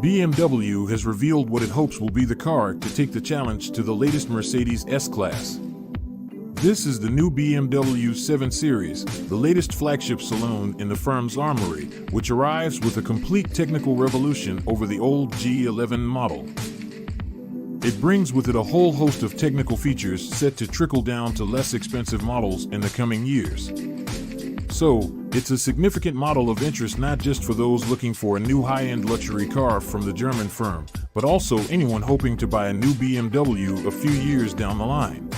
BMW has revealed what it hopes will be the car to take the challenge to the latest Mercedes S-Class. This is the new BMW 7 Series, the latest flagship saloon in the firm's armory, which arrives with a complete technical revolution over the old G11 model. It brings with it a whole host of technical features set to trickle down to less expensive models in the coming years. So, it's a significant model of interest not just for those looking for a new high-end luxury car from the German firm, but also anyone hoping to buy a new BMW a few years down the line.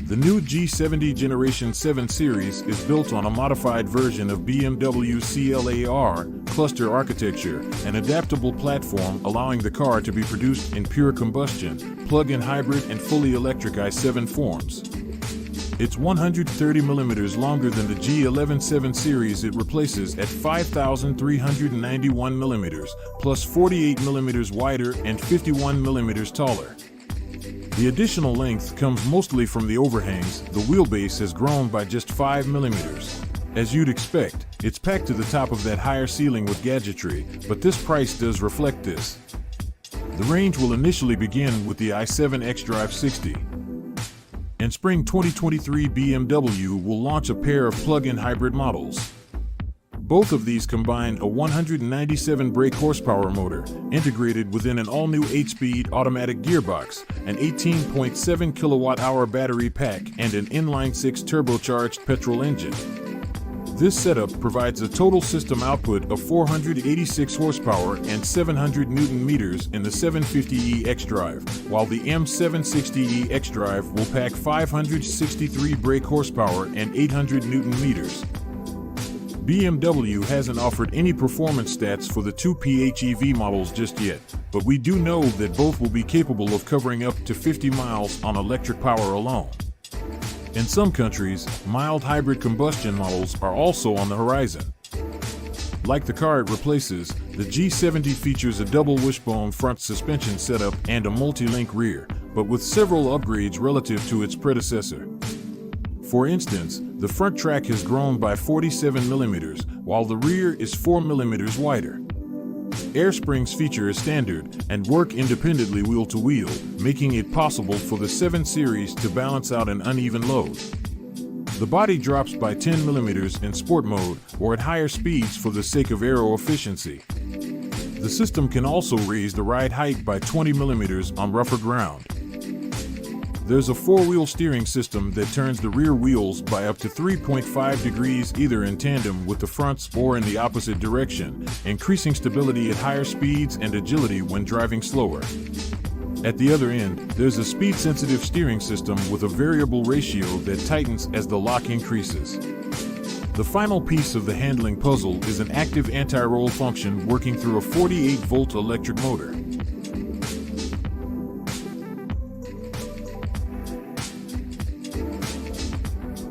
The new G70 Generation 7 Series is built on a modified version of BMW CLAR cluster architecture, an adaptable platform allowing the car to be produced in pure combustion, plug-in hybrid and fully electric i7 forms. It's 130 mm longer than the G11 7 Series it replaces at 5,391 mm, plus 48 mm wider and 51 mm taller. The additional length comes mostly from the overhangs. The wheelbase has grown by just 5 mm. As you'd expect, it's packed to the top of that higher ceiling with gadgetry, but this price does reflect this. The range will initially begin with the i7 xDrive 60. In spring 2023, BMW will launch a pair of plug-in hybrid models. Both of these combine a 197 brake horsepower motor, integrated within an all-new 8-speed automatic gearbox, an 18.7 kWh battery pack, and an inline-6 turbocharged petrol engine. This setup provides a total system output of 486 horsepower and 700 Nm in the 750e xDrive, while the M760e xDrive will pack 563 brake horsepower and 800 Nm. BMW hasn't offered any performance stats for the two PHEV models just yet, but we do know that both will be capable of covering up to 50 miles on electric power alone. In some countries, mild hybrid combustion models are also on the horizon. Like the car it replaces, the G70 features a double wishbone front suspension setup and a multi-link rear, but with several upgrades relative to its predecessor. For instance, the front track has grown by 47 mm, while the rear is 4 mm wider. Air springs feature as standard and work independently wheel-to-wheel, making it possible for the 7 Series to balance out an uneven load. The body drops by 10 mm in sport mode or at higher speeds for the sake of aero efficiency. The system can also raise the ride height by 20 mm on rougher ground. There's a four-wheel steering system that turns the rear wheels by up to 3.5 degrees either in tandem with the fronts or in the opposite direction, increasing stability at higher speeds and agility when driving slower. At the other end, there's a speed-sensitive steering system with a variable ratio that tightens as the lock increases. The final piece of the handling puzzle is an active anti-roll function working through a 48-volt electric motor.